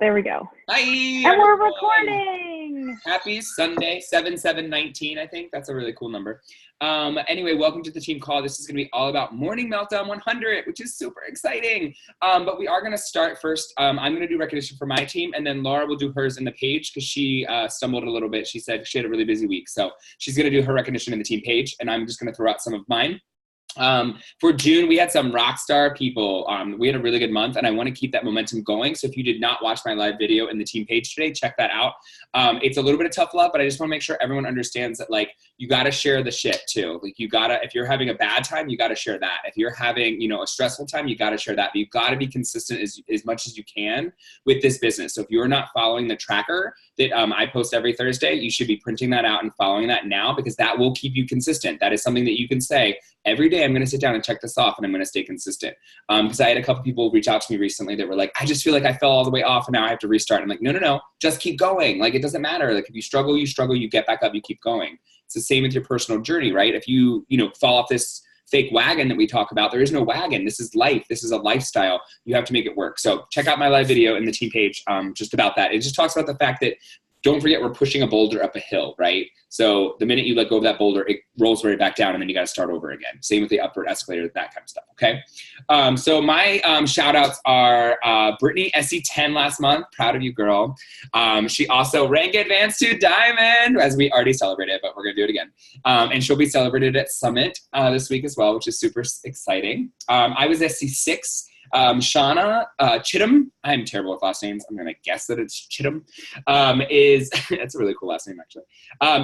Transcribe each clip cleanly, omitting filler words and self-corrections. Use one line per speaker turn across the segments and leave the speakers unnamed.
There we go.
Hi,
and
everyone.
we're recording.
Happy Sunday, 7/7/19, I think. That's a really cool number. Anyway, welcome to the team call. This is going to be all about Morning Meltdown 100, which is super exciting. But we are going to start first. I'm going to do recognition for my team, and then Laura will do hers in the page because she stumbled a little bit. She said she had a really busy week. So she's going to do her recognition in the team page, and I'm just going to throw out some of mine. For June, we had some rock star people. We had a really good month, and I want to keep that momentum going. So if you did not watch my live video in the team page today, check that out. It's a little bit of tough love, but I just want to make sure everyone understands that, like, you got to share the shit too. Like, you got to, if you're having a bad time, you got to share that. If you're having, a stressful time, you got to share that. But you got to be consistent as much as you can with this business. So if you're not following the tracker that I post every Thursday, you should be printing that out and following that now, because that will keep you consistent. That is something that you can say every day. I'm going to sit down and check this off, and I'm going to stay consistent. Because I had a couple people reach out to me recently that were like, I just feel like I fell all the way off and now I have to restart. I'm like, no, just keep going. Like, it doesn't matter. Like, if you struggle, you get back up, you keep going. It's the same with your personal journey, right? If you fall off this fake wagon that we talk about, there is no wagon. This is life. This is a lifestyle. You have to make it work. So check out my live video in the team page just about that. It just talks about the fact that, don't forget, we're pushing a boulder up a hill, right? So the minute you let go of that boulder, it rolls right back down, and then you got to start over again. Same with the upward escalator, that kind of stuff, okay? So my shout outs are Brittany, SE10 last month. Proud of you, girl. She also rank advanced to Diamond, as we already celebrated, but we're going to do it again. And she'll be celebrated at Summit this week as well, which is super exciting. I was SC6. Shauna Chittum, I'm terrible with last names. I'm going to guess that it's Chittum, that's a really cool last name, actually.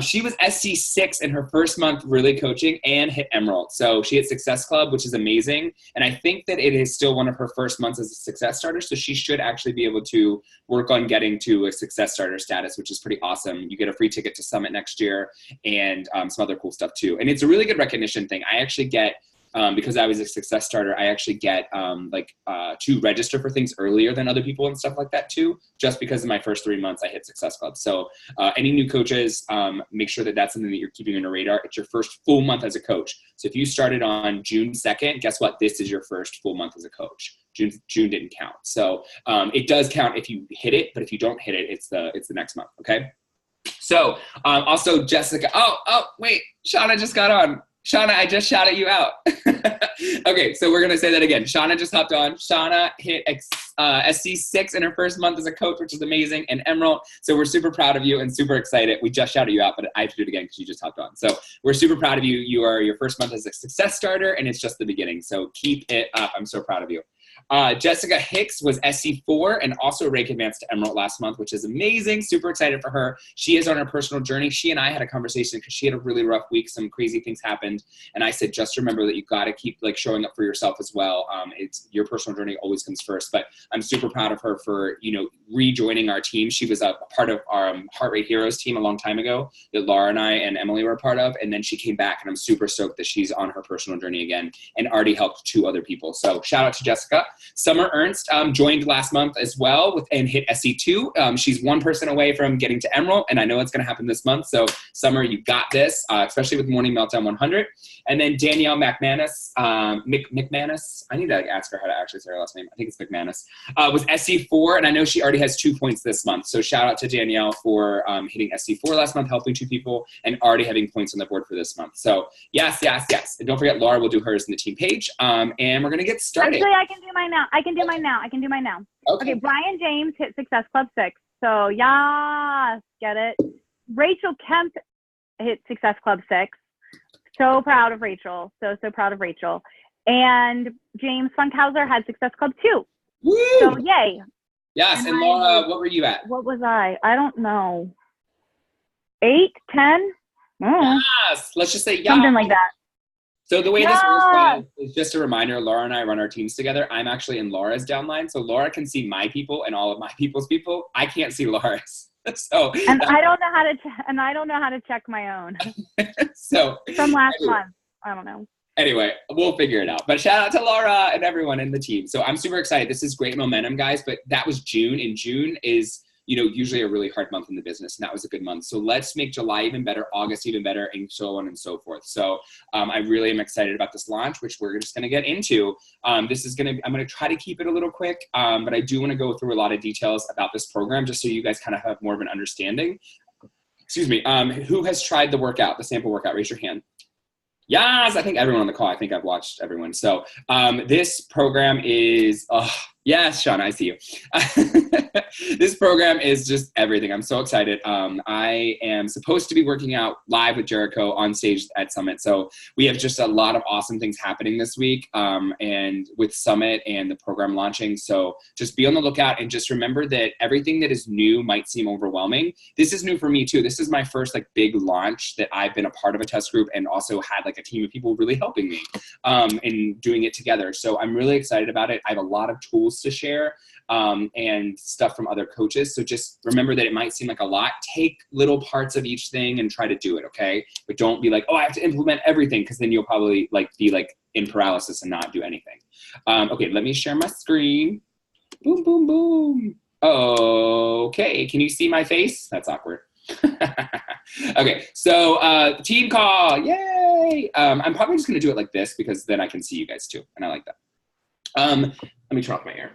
She was SC6 in her first month really coaching and hit Emerald. So she hit Success Club, which is amazing. And I think that it is still one of her first months as a Success Starter. So she should actually be able to work on getting to a Success Starter status, which is pretty awesome. You get a free ticket to Summit next year and some other cool stuff too. And it's a really good recognition thing. I actually get, because I was a Success Starter, I actually get to register for things earlier than other people and stuff like that too, just because in my first 3 months I hit Success Club. So any new coaches, make sure that that's something that you're keeping on your radar. It's your first full month as a coach. So if you started on June 2nd, guess what? This is your first full month as a coach. June didn't count. So it does count if you hit it, but if you don't hit it, it's the next month, okay? So also Jessica, wait, Shauna just got on. Shauna, I just shouted you out. Okay, so we're going to say that again. Shauna just hopped on. Shauna hit SC6 in her first month as a coach, which is amazing, and Emerald. So we're super proud of you and super excited. We just shouted you out, but I have to do it again because you just hopped on. So we're super proud of you. You are your first month as a Success Starter, and it's just the beginning. So keep it up. I'm so proud of you. Jessica Hicks was SC4 and also rank advanced to Emerald last month, which is amazing. Super excited for her. She is on her personal journey. She and I had a conversation because she had a really rough week. Some crazy things happened. And I said, just remember that you got to keep showing up for yourself as well. It's your personal journey always comes first, but I'm super proud of her for, rejoining our team. She was a part of our Heart Rate Heroes team a long time ago that Laura and I and Emily were a part of. And then she came back, and I'm super stoked that she's on her personal journey again and already helped 2 other people. So shout out to Jessica. Summer Ernst joined last month as well and hit SC2. She's 1 person away from getting to Emerald, and I know it's going to happen this month. So Summer, you got this, especially with Morning Meltdown 100. And then Danielle McManus, McManus, I need to ask her how to actually say her last name. I think it's McManus, was SC4, and I know she already has 2 points this month. So shout out to Danielle for hitting SC4 last month, helping 2 people, and already having points on the board for this month. So yes. And don't forget, Laura will do hers in the team page. And we're going to get started.
Actually, I can do mine now. Okay, Brian James hit Success Club 6. So, yes, get it. Rachel Kemp hit Success Club 6. So proud of Rachel. So proud of Rachel. And James Funkhauser had Success Club 2.
Woo!
So, yay.
Yes, and Laura, what were you at?
What was I? I don't know. 8, 10?
Yes, let's just say
something like that.
So the way this works is just a reminder, Laura and I run our teams together. I'm actually in Laura's downline, so Laura can see my people and all of my people's people. I can't see Laura's. So
I don't know how to check my own.
So
from last month, I don't know.
Anyway, we'll figure it out. But shout out to Laura and everyone in the team. So I'm super excited. This is great momentum, guys. But that was June, and June is usually a really hard month in the business, and that was a good month. So let's make July even better, August even better, and so on and so forth. So I really am excited about this launch, which we're just going to get into. I'm going to try to keep it a little quick, but I do want to go through a lot of details about this program just so you guys kind of have more of an understanding. Excuse me. Who has tried the workout, the sample workout? Raise your hand. Yes, I think everyone on the call. I think I've watched everyone. So this program is, yes, Sean, I see you. This program is just everything. I'm so excited. I am supposed to be working out live with Jericho on stage at Summit. So we have just a lot of awesome things happening this week and with Summit and the program launching. So just be on the lookout and just remember that everything that is new might seem overwhelming. This is new for me too. This is my first like big launch that I've been a part of a test group and also had like a team of people really helping me in doing it together. So I'm really excited about it. I have a lot of tools to share and stuff from other coaches. So just remember that it might seem like a lot. Take little parts of each thing and try to do it, okay? But don't be like, oh, I have to implement everything, because then you'll probably be in paralysis and not do anything. Okay, let me share my screen. Boom, boom, boom. Okay, can you see my face? That's awkward. Okay, so team call, yay! I'm probably just gonna do it like this because then I can see you guys too, and I like that. Let me turn off my air,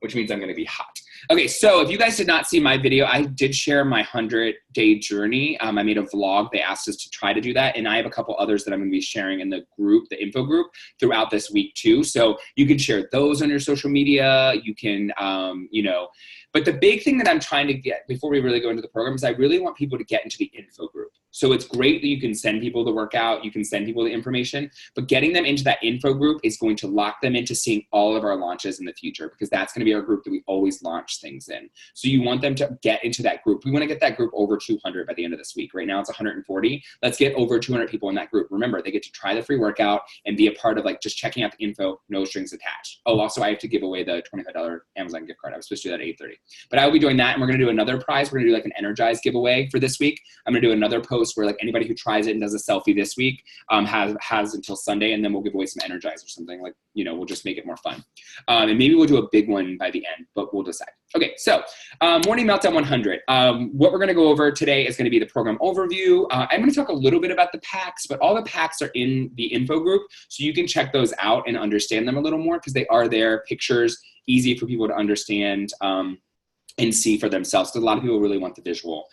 which means I'm gonna be hot. Okay, so if you guys did not see my video, I did share my 100-day journey. I made a vlog. They asked us to try to do that, and I have a couple others that I'm gonna be sharing in the group, the info group, throughout this week too. So you can share those on your social media. You can, but the big thing that I'm trying to get before we really go into the program is I really want people to get into the info group. So it's great that you can send people the workout, you can send people the information, but getting them into that info group is going to lock them into seeing all of our launches in the future, because that's going to be our group that we always launch things in. So you want them to get into that group. We want to get that group over 200 by the end of this week. Right now it's 140. Let's get over 200 people in that group. Remember, they get to try the free workout and be a part of just checking out the info, no strings attached. Oh, also I have to give away the $25 Amazon gift card. I was supposed to do that at 8:30. But I will be doing that, and we're going to do another prize. We're going to do an Energize giveaway for this week. I'm going to do another post where anybody who tries it and does a selfie this week has until Sunday, and then we'll give away some Energize or something. We'll just make it more fun. And maybe we'll do a big one by the end, but we'll decide. Okay, so Morning Meltdown 100. What we're going to go over today is going to be the program overview. I'm going to talk a little bit about the packs, but all the packs are in the info group, so you can check those out and understand them a little more, because they are there, pictures, easy for people to understand and see for themselves. So a lot of people really want the visual.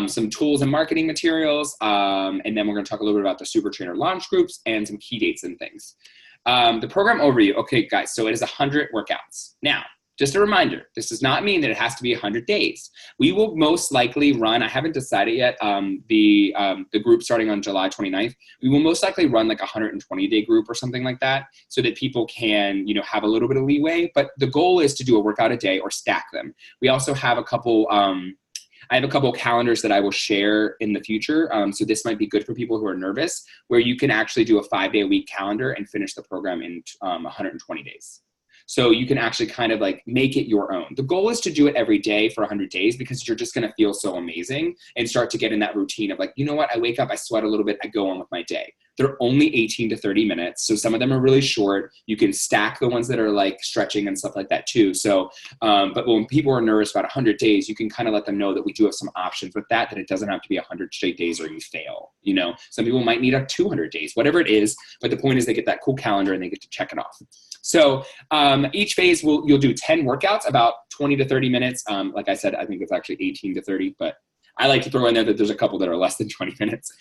Some tools and marketing materials, and then we're going to talk a little bit about the Super Trainer launch groups and some key dates and things. The program overview. Okay, guys, so it is 100 workouts. Now, just a reminder, this does not mean that it has to be 100 days. We will most likely run, I haven't decided yet, the group starting on July 29th, we will most likely run like a 120-day group or something like that, so that people can, have a little bit of leeway. But the goal is to do a workout a day or stack them. We also have a couple, I have a couple calendars that I will share in the future. So this might be good for people who are nervous, where you can actually do a 5-day-a-week calendar and finish the program in 120 days. So you can actually kind of make it your own. The goal is to do it every day for 100 days, because you're just going to feel so amazing and start to get in that routine of you know what, I wake up, I sweat a little bit, I go on with my day. They're only 18 to 30 minutes. So some of them are really short. You can stack the ones that are stretching and stuff like that too. So, but when people are nervous about 100 days, you can kind of let them know that we do have some options with that it doesn't have to be 100 straight days or you fail. Some people might need 200 days, whatever it is. But the point is they get that cool calendar and they get to check it off. So each phase you'll do 10 workouts, about 20 to 30 minutes. Like I said, I think it's actually 18 to 30, but I like to throw in there that there's a couple that are less than 20 minutes.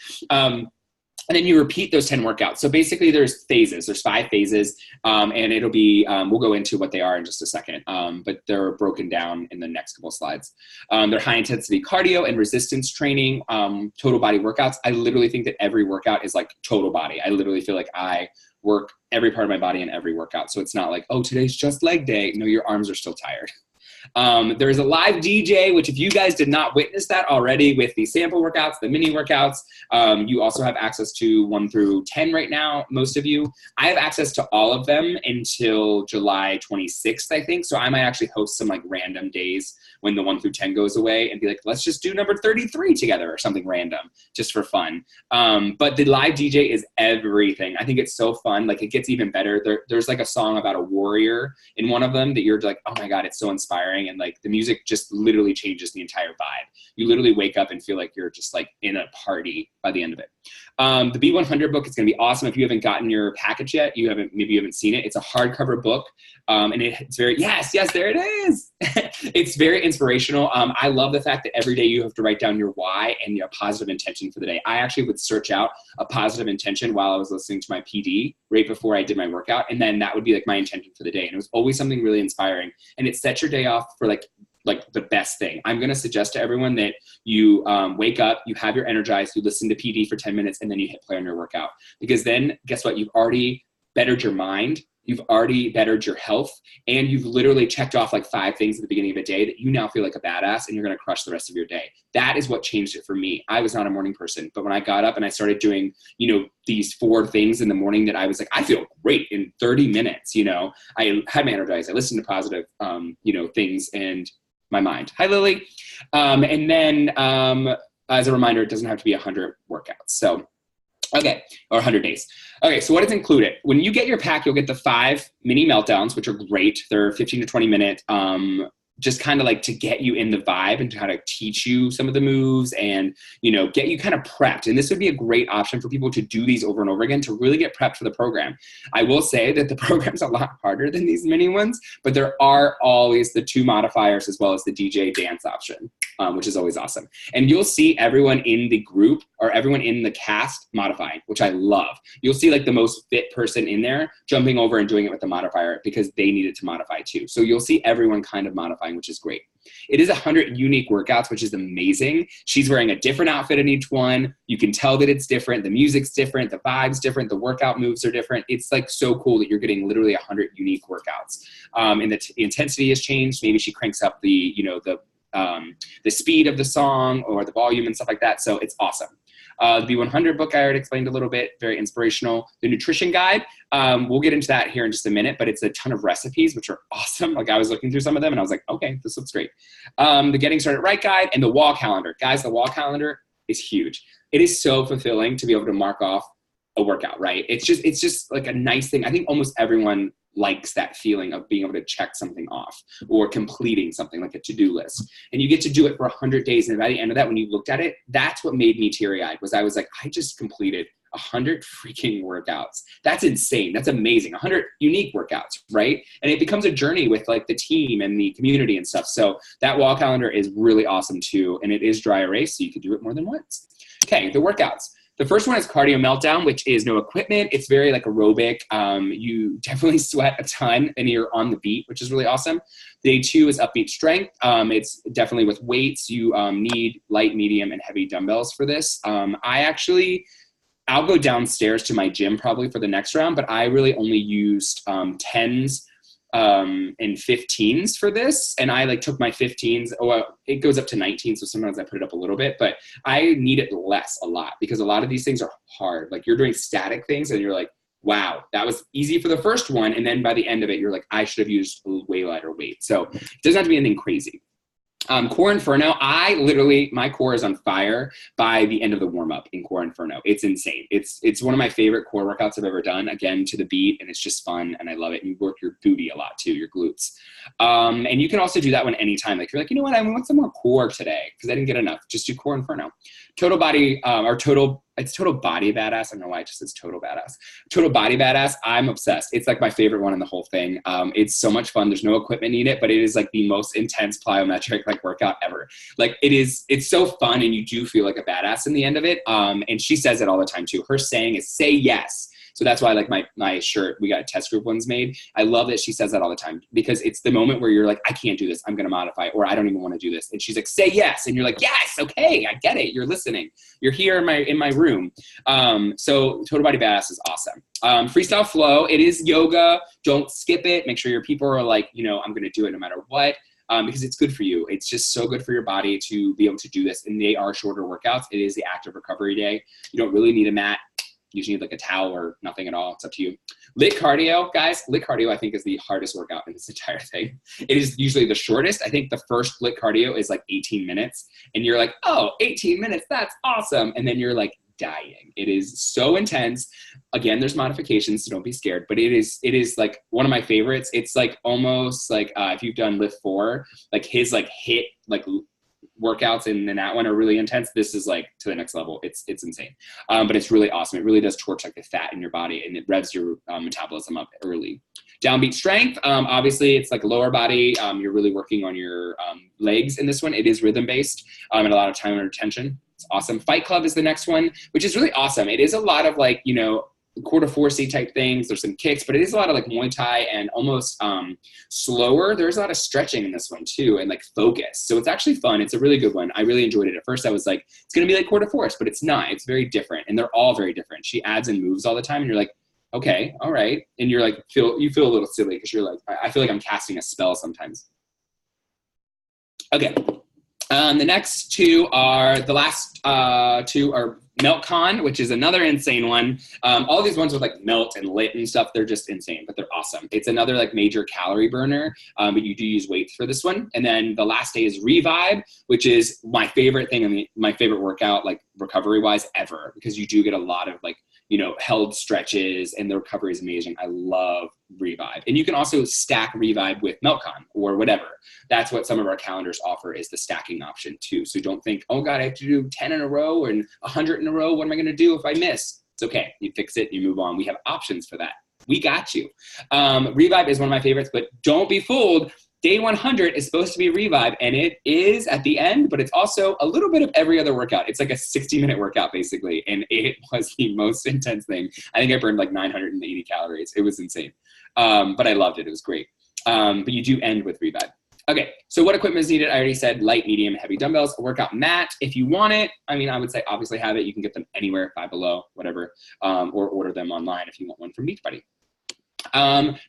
And then you repeat those 10 workouts. So basically there's phases, there's 5 phases, and it'll be, we'll go into what they are in just a second, but they're broken down in the next couple of slides. They're high intensity cardio and resistance training, total body workouts. I literally think that every workout is like total body. I literally feel like I work every part of my body in every workout. So it's not like, oh, today's just leg day. No, your arms are still tired. There's a live DJ, which if you guys did not witness that already with the sample workouts, the mini workouts, you also have access to 1 through 10 right now, most of you. I have access to all of them until July 26th, I think. So I might actually host some random days when the 1 through 10 goes away and be like, let's just do number 33 together or something random just for fun. But the live DJ is everything. I think it's so fun. It gets even better. There's a song about a warrior in one of them that you're like, oh my God, it's so inspiring. inspiring. And like the music just literally changes the entire vibe. You literally wake up and feel like you're just like in a party by the end of it. The B100 book is going to be awesome. If you haven't gotten your package yet, maybe you haven't seen it. It's a hardcover book. And it's very, yes, there it is. It's very inspirational. I love the fact that every day you have to write down your why and your positive intention for the day. I actually would search out a positive intention while I was listening to my PD right before I did my workout. And then that would be like my intention for the day. And it was always something really inspiring. And it sets your day off for like the best thing. I'm going to suggest to everyone that you wake up, you have your energized, you listen to PD for 10 minutes, and then you hit play on your workout. Because then guess what? You've already bettered your mind. You've already bettered your health, and you've literally checked off like 5 things at the beginning of a day that you now feel like a badass, and you're going to crush the rest of your day. That is what changed it for me. I was not a morning person, but when I got up and I started doing, these 4 things in the morning that I was like, I feel great in 30 minutes, I had my energized, I listened to positive, things and my mind. Hi, Lily. And then as a reminder, it doesn't have to be 100 workouts. So, okay, or 100 days. Okay, so what is included? When you get your pack, you'll get the 5 mini meltdowns, which are great. They're 15 to 20 minute, just kind of like to get you in the vibe and to kind of teach you some of the moves and, get you kind of prepped. And this would be a great option for people to do these over and over again to really get prepped for the program. I will say that the program's a lot harder than these mini ones, but there are always the 2 modifiers as well as the DJ dance option, which is always awesome. And you'll see everyone in the group or everyone in the cast modifying, which I love. You'll see like the most fit person in there jumping over and doing it with the modifier because they needed to modify too. So you'll see everyone kind of modifying, which is great. It is 100 unique workouts, which is amazing. She's wearing a different outfit in each one. You can tell that it's different. The music's different. The vibe's different. The workout moves are different. It's like so cool that you're getting literally 100 unique workouts. And the intensity has changed. Maybe she cranks up the speed of the song or the volume and stuff like that. So it's awesome. The B100 book I already explained a little bit, very inspirational. The nutrition guide, we'll get into that here in just a minute, but it's a ton of recipes, which are awesome. Like I was looking through some of them and I was like, okay, this looks great. The Getting Started Right guide and the wall calendar. Guys, the wall calendar is huge. It is so fulfilling to be able to mark off a workout, right? It's just like a nice thing. I think almost everyone likes that feeling of being able to check something off or completing something like a to-do list. And you get to do it for 100 days. And by the end of that, when you looked at it, that's what made me teary-eyed was I was like, I just completed 100 freaking workouts. That's insane. That's amazing. 100 unique workouts, right? And it becomes a journey with like the team and the community and stuff. So that wall calendar is really awesome too. And it is dry erase, so you can do it more than once. Okay, the workouts. The first one is Cardio Meltdown, which is no equipment. It's very like aerobic. You definitely sweat a ton and you're on the beat, which is really awesome. Day 2 is Upbeat Strength. It's definitely with weights. You need light, medium, and heavy dumbbells for this. I'll go downstairs to my gym probably for the next round, but I really only used 10s and 15s for this. And I like took my 15s. It goes up to 19. So sometimes I put it up a little bit, but I need it less a lot because a lot of these things are hard. Like you're doing static things and you're like, wow, that was easy for the first one. And then by the end of it, you're like, I should have used a way lighter weight. So it doesn't have to be anything crazy. Core Inferno, my core is on fire by the end of the warm-up in Core Inferno. It's insane. It's one of my favorite core workouts I've ever done, again, to the beat, and it's just fun, and I love it. And you work your booty a lot, too, your glutes. And you can also do that one anytime. Like, you're like, you know what, I want some more core today, because I didn't get enough. Just do Core Inferno. Total Body Badass. I don't know why it just says Total Badass. Total Body Badass. I'm obsessed. It's like my favorite one in the whole thing. It's so much fun. There's no equipment needed, but it is like the most intense plyometric like workout ever. Like it's so fun and you do feel like a badass in the end of it. And she says it all the time too. Her saying is say yes. So that's why I like my shirt. We got test group ones made. I love that she says that all the time because it's the moment where you're like, I can't do this. I'm going to modify, or I don't even want to do this. And she's like, say yes. And you're like, yes. Okay. I get it. You're listening. You're here in my room. So Total Body Badass is awesome. Freestyle Flow. It is yoga. Don't skip it. Make sure your people are like, I'm going to do it no matter what. Because it's good for you. It's just so good for your body to be able to do this. And they are shorter workouts. It is the active recovery day. You don't really need a mat. You usually need like a towel or nothing at all. It's up to you. Lit cardio, guys. Lit cardio, I think, is the hardest workout in this entire thing. It is usually the shortest. I think the first lit cardio is like 18 minutes. And you're like, oh, 18 minutes. That's awesome. And then you're like dying. It is so intense. Again, there's modifications, so don't be scared, but it is like one of my favorites. It's like almost like if you've done Lift 4, like his like hit like workouts in that one are really intense. This is like to the next level. It's insane. But it's really awesome. It really does torch like the fat in your body, and it revs your metabolism up early. Downbeat strength, obviously it's like lower body. You're really working on your legs in this one. It is rhythm based and a lot of time under tension. It's awesome. Fight Club is the next one, which is really awesome. It is a lot of like, you know, quarter forcey type things. There's some kicks, but it is a lot of like Muay Thai and almost slower. There's a lot of stretching in this one too, and like focus. So it's actually fun. It's a really good one. I really enjoyed it. At first I was like, it's going to be like quarter force, but it's not. It's very different, and they're all very different. She adds in moves all the time, and you're like, okay, all right. And you're like, you feel a little silly because you're like, I feel like I'm casting a spell sometimes. Okay. The next two are, the last two are Meltdown, which is another insane one. All these ones with like melt and lit and stuff, they're just insane, but they're awesome. It's another like major calorie burner, but you do use weights for this one. And then the last day is Revive, which is my favorite thing. I mean, my favorite workout, like recovery wise ever, because you do get a lot of like, you know, held stretches, and the recovery is amazing. I love Revive. And you can also stack Revive with Meltdown or whatever. That's what some of our calendars offer, is the stacking option too. So don't think, oh God, I have to do 10 in a row and 100 in a row. What am I going to do if I miss? It's okay. You fix it, you move on. We have options for that. We got you. Revive is one of my favorites, but don't be fooled. Day 100 is supposed to be Revive, and it is at the end, but it's also a little bit of every other workout. It's like a 60-minute workout, basically, and it was the most intense thing. I think I burned like 980 calories. It was insane, but I loved it. It was great, but you do end with Revive. Okay, so what equipment is needed? I already said light, medium, heavy dumbbells, a workout mat if you want it. I mean, I would say obviously have it. You can get them anywhere, Five Below, whatever, or order them online if you want one from Beachbody.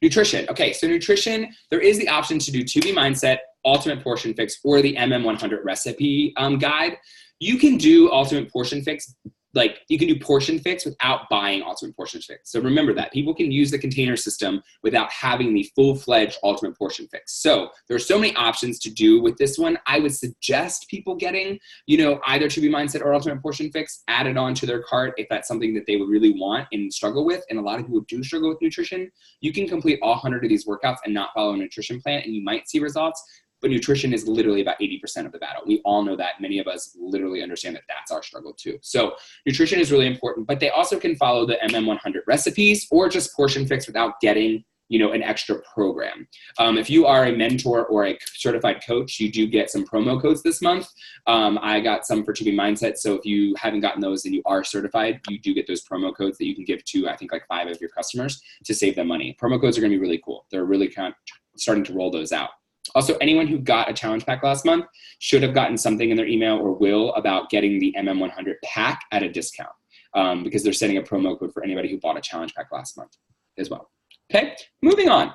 Nutrition. Okay, so nutrition, there is the option to do 2B Mindset, Ultimate Portion Fix, or the MM100 recipe guide. You can do Ultimate Portion Fix, like you can do Portion Fix without buying Ultimate Portion Fix. So remember that. People can use the container system without having the full-fledged Ultimate Portion Fix. So there are so many options to do with this one. I would suggest people getting, you know, either 2B Mindset or Ultimate Portion Fix added on to their cart if that's something that they would really want and struggle with. And a lot of people do struggle with nutrition. You can complete all 100 of these workouts and not follow a nutrition plan, and you might see results. But nutrition is literally about 80% of the battle. We all know that. Many of us literally understand that that's our struggle too. So nutrition is really important, but they also can follow the MM100 recipes or just Portion Fix without getting, you know, an extra program. If you are a mentor or a certified coach, you do get some promo codes this month. I got some for 2B Mindset. So if you haven't gotten those and you are certified, you do get those promo codes that you can give to, I think, like 5 of your customers to save them money. Promo codes are going to be really cool. They're really kind of starting to roll those out. Also, anyone who got a challenge pack last month should have gotten something in their email or will about getting the MM100 pack at a discount, because they're setting a promo code for anybody who bought a challenge pack last month as well. Okay, moving on.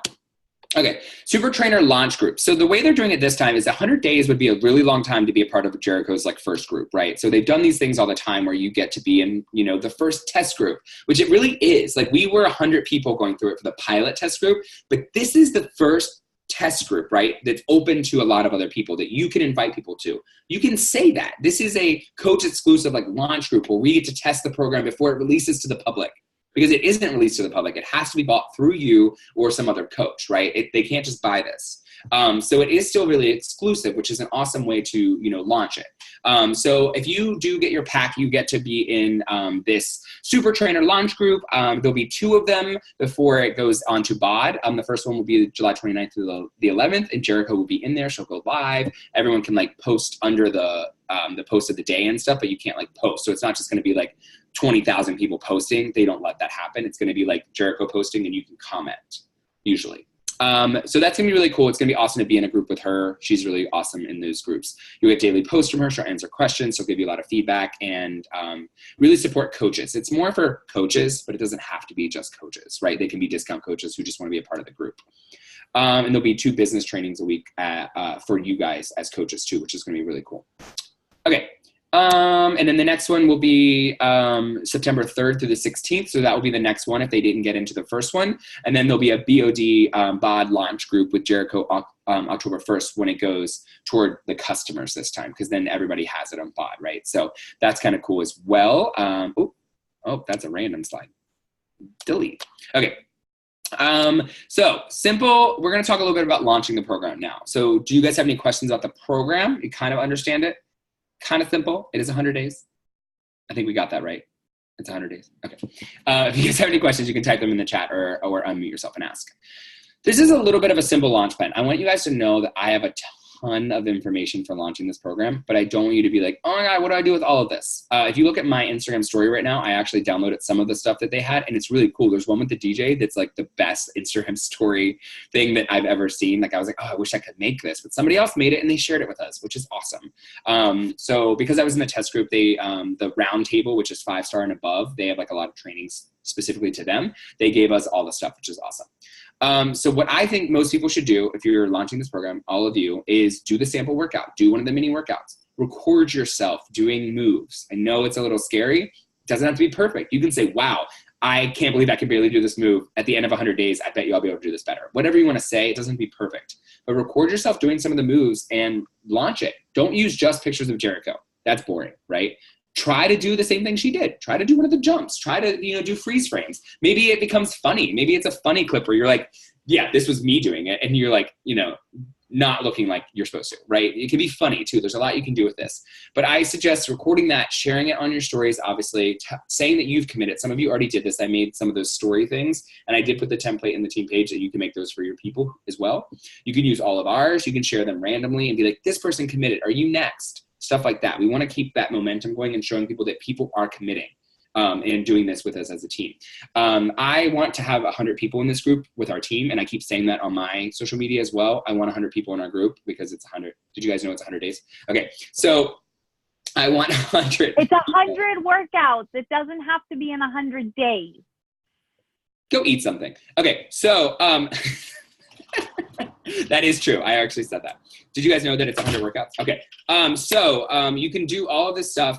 Okay, Super Trainer Launch Group. So the way they're doing it this time is 100 days would be a really long time to be a part of Jericho's like first group, right? So they've done these things all the time where you get to be in, you know, the first test group, which it really is. Like we were 100 people going through it for the pilot test group, but this is the first test group, right? That's open to a lot of other people that you can invite people to. You can say that this is a coach exclusive like launch group where we get to test the program before it releases to the public, because it isn't released to the public. It has to be bought through you or some other coach, right? They can't just buy this. So it is still really exclusive, which is an awesome way to, you know, launch it. So if you do get your pack, you get to be in this Super Trainer Launch Group. There'll be 2 of them before it goes on to BOD. The first one will be July 29th through the 11th, and Jericho will be in there. She'll go live. Everyone can like post under the post of the day and stuff, but you can't like post. So it's not just going to be like 20,000 people posting. They don't let that happen. It's going to be like Jericho posting, and you can comment usually. So that's gonna be really cool. It's gonna be awesome to be in a group with her. She's really awesome in those groups. You'll get daily posts from her. She'll answer questions. She'll give you a lot of feedback and really support coaches. It's more for coaches, but it doesn't have to be just coaches, right? They can be discount coaches who just want to be a part of the group. And there'll be 2 business trainings a week for you guys as coaches too, which is gonna be really cool. Okay. And then the next one will be September 3rd through the 16th. So that will be the next one if they didn't get into the first one. And then there'll be a BOD bod launch group with Jericho October 1st when it goes toward the customers this time, because then everybody has it on bod, right? So that's kind of cool as well. Oh, that's a random slide. Delete. Okay. So simple, we're going to talk a little bit about launching the program now. So do you guys have any questions about the program? You kind of understand it? Kind of simple. It is 100 days. I think we got that right. It's 100 days. Okay. If you guys have any questions, you can type them in the chat or unmute yourself and ask. This is a little bit of a simple launch plan. I want you guys to know that I have a ton of information for launching this program, but I don't want you to be like, oh my God, what do I do with all of this? If you look at my Instagram story right now, I actually downloaded some of the stuff that they had, and it's really cool. There's one with the DJ that's like the best Instagram story thing that I've ever seen. Like I was like, oh, I wish I could make this, but somebody else made it and they shared it with us, which is awesome. So because I was in the test group, they, the round table, which is 5-star and above, they have like a lot of trainings specifically to them. They gave us all the stuff, which is awesome. So what I think most people should do if you're launching this program, all of you, is do the sample workout. Do one of the mini workouts. Record yourself doing moves. I know it's a little scary. It doesn't have to be perfect. You can say, wow, I can't believe I can barely do this move. At the end of 100 days, I bet you I'll be able to do this better. Whatever you want to say, it doesn't have to be perfect. But record yourself doing some of the moves and launch it. Don't use just pictures of Jericho. That's boring, right? Try to do the same thing she did. Try to do one of the jumps. Try to, do freeze frames. Maybe it becomes funny. Maybe it's a funny clip where you're like, yeah, this was me doing it. And you're like, not looking like you're supposed to, right? It can be funny too. There's a lot you can do with this. But I suggest recording that, sharing it on your stories, obviously, saying that you've committed. Some of you already did this. I made some of those story things, and I did put the template in the team page that you can make those for your people as well. You can use all of ours. You can share them randomly and be like, this person committed. Are you next? Stuff like that. We want to keep that momentum going and showing people that people are committing and doing this with us as a team. I want to have 100 people in this group with our team, and I keep saying that on my social media as well. I want 100 people in our group because it's 100. Did you guys know it's 100 days? Okay, so I want 100.
It's 100 workouts. It doesn't have to be in 100 days.
Go eat something. Okay, so that is true. I actually said that. Did you guys know that it's 100 workouts? Okay. So you can do all of this stuff.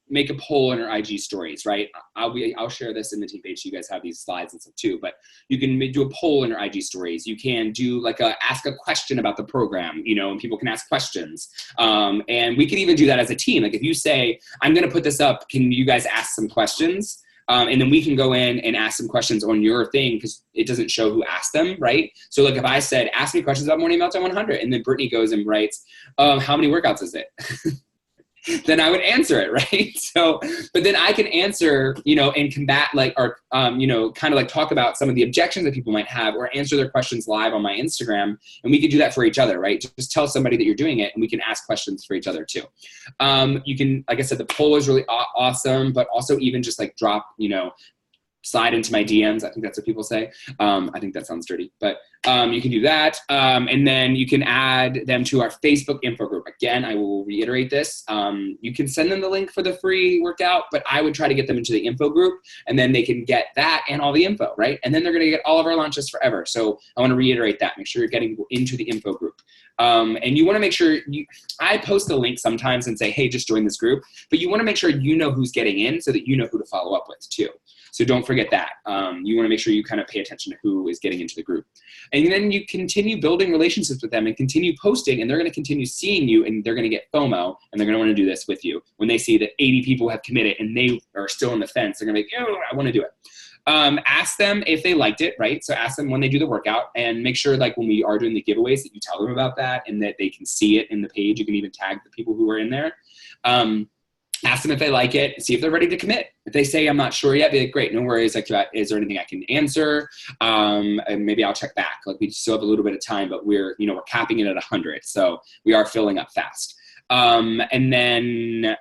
Make a poll in our IG stories, right? I'll share this in the team page so you guys have these slides and stuff too, but you can do a poll in our IG stories. You can do like ask a question about the program, and people can ask questions. And we can even do that as a team. Like if you say, I'm going to put this up, can you guys ask some questions? And then we can go in and ask some questions on your thing because it doesn't show who asked them, right? So like if I said, ask me questions about Morning Meltdown 100, and then Brittany goes and writes, how many workouts is it? Then I would answer it, right? So, but then I can answer, and combat or kind of like talk about some of the objections that people might have or answer their questions live on my Instagram. And we can do that for each other, right? Just tell somebody that you're doing it and we can ask questions for each other too. You can, like I said, the poll is really awesome, but also even just like drop, slide into my DMs. I think that's what people say. I think that sounds dirty, but you can do that. And then you can add them to our Facebook info group. Again, I will reiterate this. You can send them the link for the free workout, but I would try to get them into the info group, and then they can get that and all the info, right? And then they're going to get all of our launches forever. So I want to reiterate that. Make sure you're getting people into the info group. And you want to make sure I post a link sometimes and say, hey, just join this group, but you want to make sure you know who's getting in so that you know who to follow up with too. So don't forget that. You want to make sure you kind of pay attention to who is getting into the group. And then you continue building relationships with them and continue posting, and they're going to continue seeing you, and they're going to get FOMO, and they're going to want to do this with you. When they see that 80 people have committed and they are still on the fence, they're going to be like, oh, I want to do it. Ask them if they liked it, right? So ask them when they do the workout, and make sure like when we are doing the giveaways that you tell them about that and that they can see it in the page. You can even tag the people who are in there. Ask them if they like it, see if they're ready to commit. If they say, I'm not sure yet, be like, great, no worries. Like, is there anything I can answer? And maybe I'll check back. Like we still have a little bit of time, but we're capping it at 100. So we are filling up fast. And then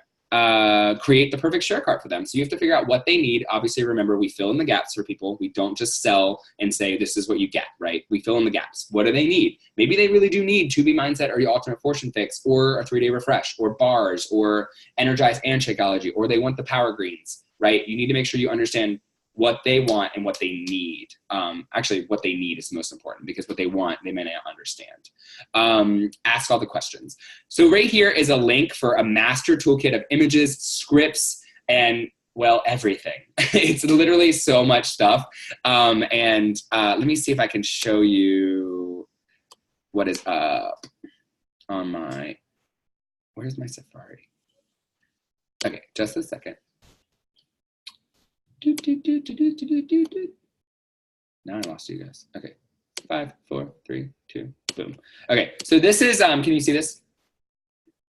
create the perfect share cart for them. So you have to figure out what they need. Obviously, remember, we fill in the gaps for people. We don't just sell and say, this is what you get, right? We fill in the gaps. What do they need? Maybe they really do need 2B Mindset or your alternate fortune fix or a 3-day refresh or bars or energize and Shakeology, or they want the power greens, right? You need to make sure you understand what they want and what they need. Actually, what they need is most important, because what they want, they may not understand. Ask all the questions. So right here is a link for a master toolkit of images, scripts, and well, everything. It's literally so much stuff. Let me see if I can show you what is up on my, where's my Safari? Okay, just a second. Now I lost you guys. Okay, 5, 4, 3, 2, boom. Okay, so this is, can you see this?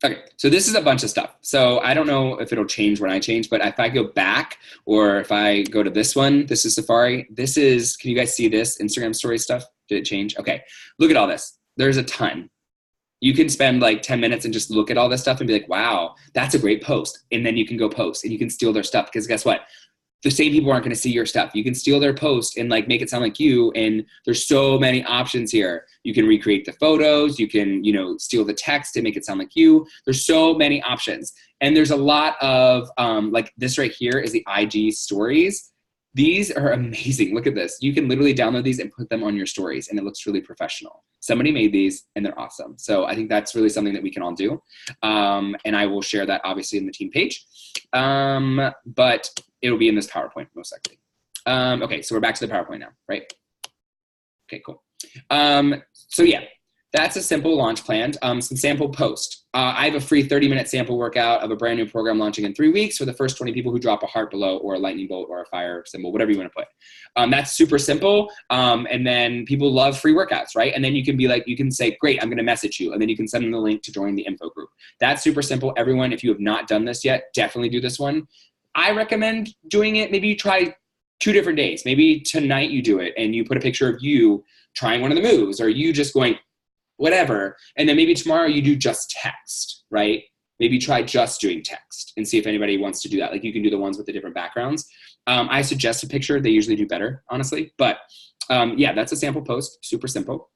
Okay, so this is a bunch of stuff. So I don't know if it'll change when I change, but if I go back, or if I go to this one, this is Safari. This is, can you guys see this Instagram story stuff? Did it change? Okay, look at all this. There's a ton. You can spend like 10 minutes and just look at all this stuff and be like, wow, that's a great post. And then you can go post and you can steal their stuff, because guess what? The same people aren't going to see your stuff. You can steal their post and like make it sound like you. And there's so many options here. You can recreate the photos. You can, you know, steal the text and make it sound like you. There's so many options. And there's a lot of, like this right here is the IG stories. These are amazing. Look at this. You can literally download these and put them on your stories, and it looks really professional. Somebody made these and they're awesome. So I think that's really something that we can all do. And I will share that obviously in the team page. But it'll be in this PowerPoint most likely. Okay, so we're back to the PowerPoint now, right? Okay, cool. So yeah, that's a simple launch plan. Some sample post. I have a free 30-minute sample workout of a brand new program launching in 3 weeks for the first 20 people who drop a heart below, or a lightning bolt, or a fire symbol, whatever you want to put. That's super simple. And then people love free workouts, right? And then you can be like, you can say, great, I'm going to message you. And then you can send them the link to join the info group. That's super simple. Everyone, if you have not done this yet, definitely do this one. I recommend doing it. Maybe you try 2 different days. Maybe tonight you do it and you put a picture of you trying one of the moves, or you just going whatever. And then maybe tomorrow you do just text, right? Maybe try just doing text and see if anybody wants to do that. Like you can do the ones with the different backgrounds. I suggest a picture. They usually do better, honestly. But yeah, that's a sample post. Super simple.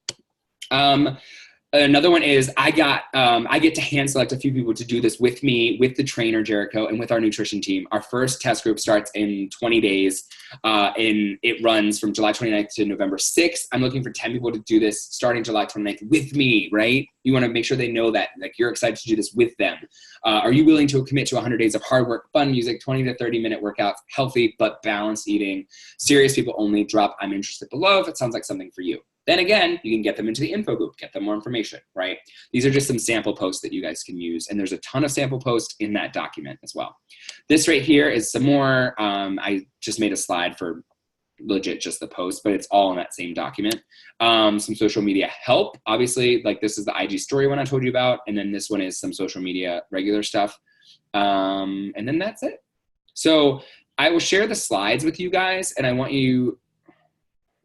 Another one is I get to hand select a few people to do this with me, with the trainer Jericho, and with our nutrition team. Our first test group starts in 20 days, and it runs from July 29th to November 6th. I'm looking for 10 people to do this starting July 29th with me, right? You want to make sure they know that, like, you're excited to do this with them. Are you willing to commit to 100 days of hard work, fun music, 20 to 30-minute workouts, healthy but balanced eating? Serious people only. Drop I'm interested below if it sounds like something for you. Then again, you can get them into the info group, get them more information, right? These are just some sample posts that you guys can use. And there's a ton of sample posts in that document as well. This right here is some more, I just made a slide for legit just the post, but it's all in that same document. Some social media help, obviously, like this is the IG story one I told you about. And then this one is some social media regular stuff. And then that's it. So I will share the slides with you guys, and I want you,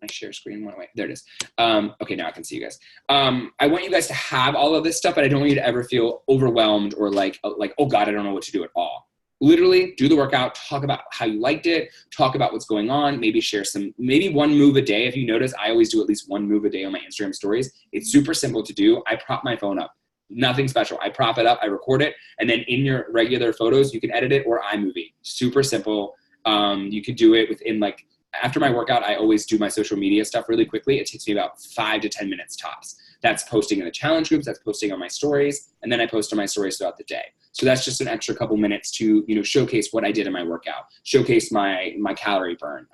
my share screen went away. There it is. Okay, now I can see you guys. I want you guys to have all of this stuff, but I don't want you to ever feel overwhelmed or like, oh God, I don't know what to do at all. Literally do the workout, talk about how you liked it, talk about what's going on, maybe share maybe one move a day. If you notice, I always do at least one move a day on my Instagram stories. It's super simple to do. I prop my phone up. Nothing special. I prop it up, I record it, and then in your regular photos, you can edit it or iMovie. Super simple. You can do it within like, after my workout, I always do my social media stuff really quickly. It takes me about 5 to 10 minutes tops. That's posting in the challenge groups, that's posting on my stories, and then I post on my stories throughout the day. So that's just an extra couple minutes to, you know, showcase what I did in my workout, showcase my calorie burn,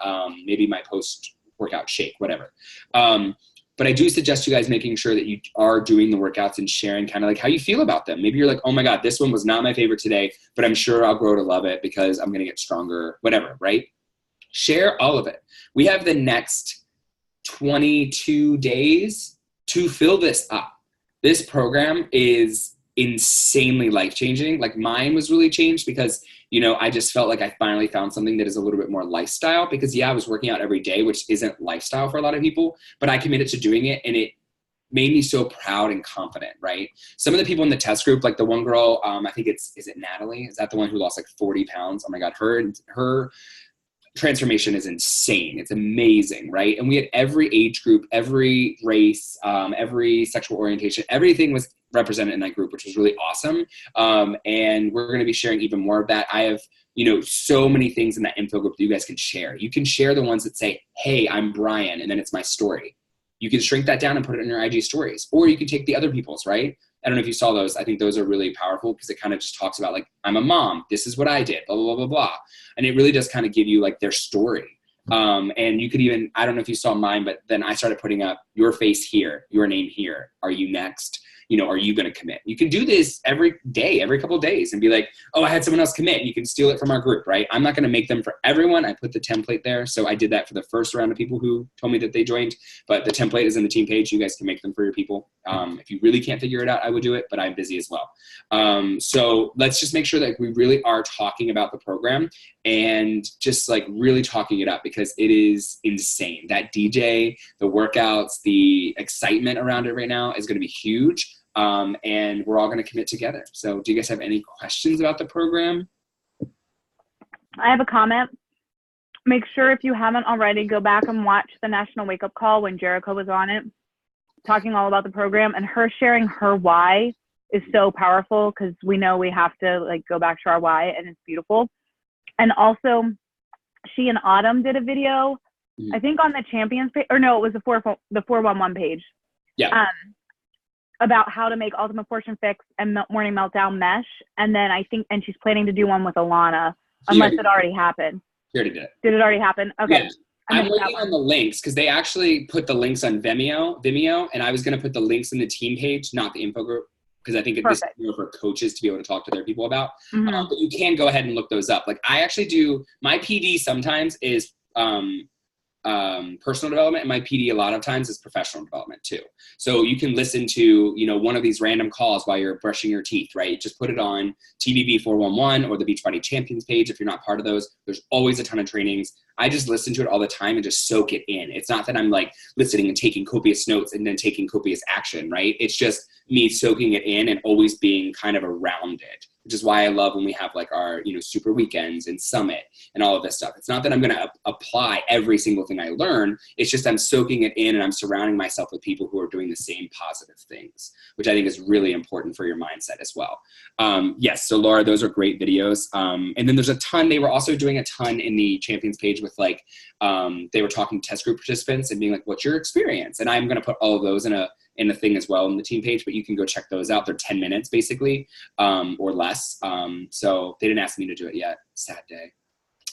maybe my post-workout shake, whatever. But I do suggest you guys making sure that you are doing the workouts and sharing kind of like how you feel about them. Maybe you're like, oh my God, this one was not my favorite today, but I'm sure I'll grow to love it because I'm going to get stronger, whatever, right? Share all of it. We have the next 22 days to fill this up. This program is insanely life-changing. Like mine was really changed because, you know, I just felt like I finally found something that is a little bit more lifestyle because yeah, I was working out every day, which isn't lifestyle for a lot of people, but I committed to doing it and it made me so proud and confident, right? Some of the people in the test group, like the one girl, I think is it Natalie? Is that the one who lost like 40 pounds? Oh my God, her transformation is insane. It's amazing, right? And we had every age group, every race, every sexual orientation, everything was represented in that group, which was really awesome. And we're going to be sharing even more of that. I have so many things in that info group that you guys can share. You can share the ones that say, hey, I'm Brian, and then it's my story. You can shrink that down and put it in your IG stories, or you can take the other people's, right? I don't know if you saw those. I think those are really powerful because it kind of just talks about like, I'm a mom. This is what I did, blah, blah, blah, blah, blah. And it really does kind of give you like their story. And you could even, I don't know if you saw mine, but then I started putting up your face here, your name here. Are you next? Are you going to commit? You can do this every day, every couple of days and be like, oh, I had someone else commit. You can steal it from our group, right? I'm not going to make them for everyone. I put the template there. So I did that for the first round of people who told me that they joined, but the template is in the team page. You guys can make them for your people. If you really can't figure it out, I would do it, but I'm busy as well. So let's just make sure that we really are talking about the program and just like really talking it up because it is insane. That DJ, the workouts, the excitement around it right now is going to be huge. And we're all going to commit together. So do you guys have any questions about the program?
I have a comment. Make sure if you haven't already, go back and watch the National Wake Up Call when Jericho was on it, talking all about the program, and her sharing her why is so powerful because we know we have to like go back to our why, and it's beautiful. And also she and Autumn did a video, I think on the champions page, or no, it was the 411 page.
Yeah.
About how to make Ultimate Portion Fix and Morning Meltdown mesh. And then and she's planning to do one with Alana, unless it already happened.
She already did it.
Did it already happen? Okay.
Yeah. I'm waiting on the links because they actually put the links on Vimeo, and I was going to put the links in the team page, not the info group, because I think this is more for coaches to be able to talk to their people about. But you can go ahead and look those up. Like I actually do, my PD sometimes is personal development, and my PD a lot of times is professional development too. So you can listen to, one of these random calls while you're brushing your teeth, right? Just put it on TBV 411 or the Beachbody Champions page. If you're not part of those, there's always a ton of trainings. I just listen to it all the time and just soak it in. It's not that I'm like listening and taking copious notes and then taking copious action, right? It's just me soaking it in and always being kind of around it, which is why I love when we have like our, super weekends and summit and all of this stuff. It's not that I'm going to apply every single thing I learn. It's just I'm soaking it in and I'm surrounding myself with people who are doing the same positive things, which I think is really important for your mindset as well. Yes. So Laura, those are great videos. And then there's a ton, they were also doing a ton in the champions page with like, they were talking to test group participants and being like, what's your experience? And I'm going to put all of those in a thing as well in the team page, but you can go check those out. They're 10 minutes basically, or less. So they didn't ask me to do it yet. Sad day.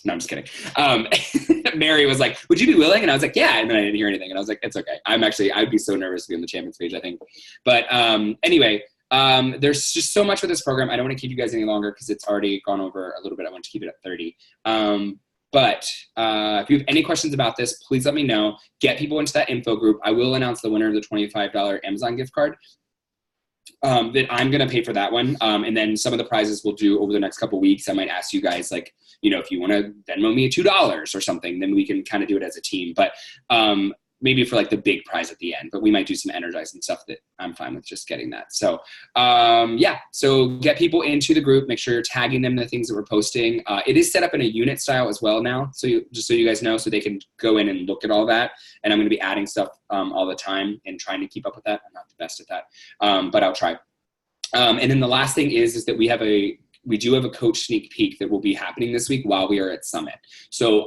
No, I'm just kidding. Mary was like, would you be willing? And I was like, yeah. And then I didn't hear anything. And I was like, it's okay. I'd be so nervous to be on the champions page, I think. But anyway, there's just so much with this program. I don't want to keep you guys any longer because it's already gone over a little bit. I want to keep it at 30. But if you have any questions about this, please let me know. Get people into that info group. I will announce the winner of the $25 Amazon gift card. That I'm going to pay for that one. And then some of the prizes we'll do over the next couple of weeks. I might ask you guys, like, if you want to Venmo me $2 or something, then we can kind of do it as a team. But maybe for like the big prize at the end, but we might do some energizing stuff that I'm fine with just getting that. So yeah, so get people into the group, make sure you're tagging them in the things that we're posting. It is set up in a unit style as well now. So just so you guys know, so they can go in and look at all that. And I'm going to be adding stuff all the time and trying to keep up with that. I'm not the best at that, but I'll try. And then the last thing is that we do have a coach sneak peek that will be happening this week while we are at Summit. So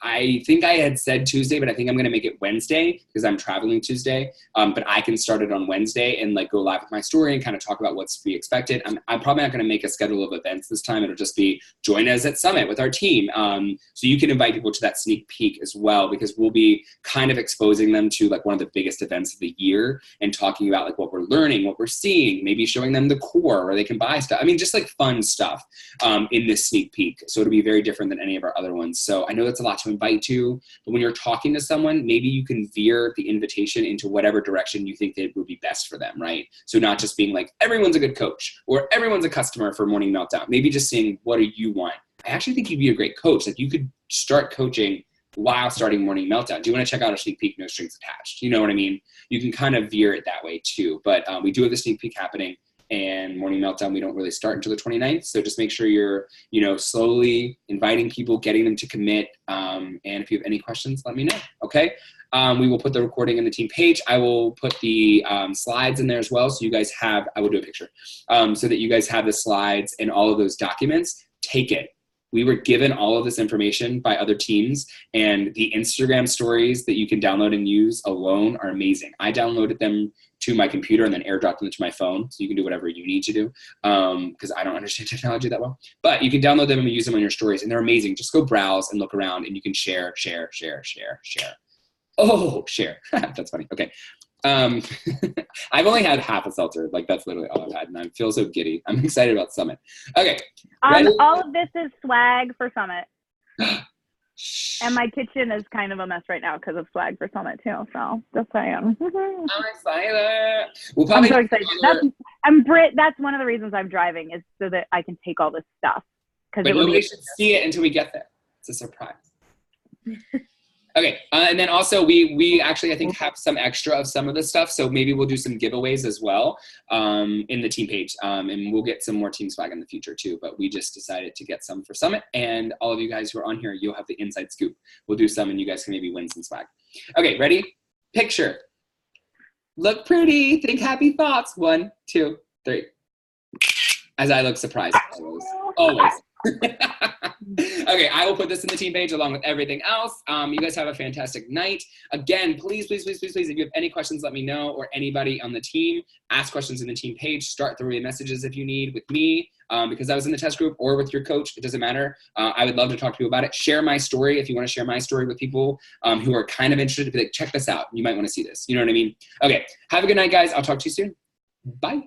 I think I had said Tuesday, but I think I'm going to make it Wednesday because I'm traveling Tuesday. But I can start it on Wednesday and like go live with my story and kind of talk about what's to be expected. I'm probably not going to make a schedule of events this time. It'll just be join us at Summit with our team. So you can invite people to that sneak peek as well, because we'll be kind of exposing them to like one of the biggest events of the year and talking about like what we're learning, what we're seeing, maybe showing them the core where they can buy stuff. I mean, just like fun stuff in this sneak peek. So it'll be very different than any of our other ones. So I know that's a lot to invite to, but when you're talking to someone, maybe you can veer the invitation into whatever direction you think that would be best for them, right? So not just being like, everyone's a good coach or everyone's a customer for Morning Meltdown. Maybe just saying, what do you want? I actually think you'd be a great coach. Like you could start coaching while starting Morning Meltdown. Do you want to check out our sneak peek, no strings attached? You know what I mean? You can kind of veer it that way too. But we do have the sneak peek happening. And Morning Meltdown, we don't really start until the 29th. So just make sure you're, slowly inviting people, getting them to commit. And if you have any questions, let me know. Okay. We will put the recording in the team page. I will put the slides in there as well. So you guys have, I will do a picture so that you guys have the slides and all of those documents. Take it. we were given all of this information by other teams, and the Instagram stories that you can download and use alone are amazing. I downloaded them to my computer and then airdropped them to my phone, so you can do whatever you need to do, because I don't understand technology that well. But you can download them and use them on your stories, and they're amazing. Just go browse and look around, and you can share. Oh, share. That's funny. Okay. I've only had half a seltzer. Like, that's literally all I've had, and I feel so giddy. I'm excited about Summit. Okay.
All of this is swag for Summit. And my kitchen is kind of a mess right now because of swag for Summit too. So just saying.
I'm excited.
I'm so excited. That's one of the reasons I'm driving, is so that I can take all this stuff.
But nobody should see it until we get there. It's a surprise. Okay, and then also we actually, I think, have some extra of some of this stuff, so maybe we'll do some giveaways as well in the team page, and we'll get some more team swag in the future too, but we just decided to get some for Summit, and all of you guys who are on here, you'll have the inside scoop. We'll do some, and you guys can maybe win some swag. Okay, ready? Picture. Look pretty. Think happy thoughts. 1, 2, 3. As I look surprised. Always. Okay, I will put this in the team page along with everything else. You guys have a fantastic night. Again, please, if you have any questions, let me know, or anybody on the team, ask questions in the team page. Start throwing messages if you need with me, because I was in the test group, or with your coach. It doesn't matter. I would love to talk to you about it. Share my story if you want to share my story with people who are kind of interested. Be like, check this out. You might want to see this. You know what I mean? Okay, have a good night, guys. I'll talk to you soon. Bye.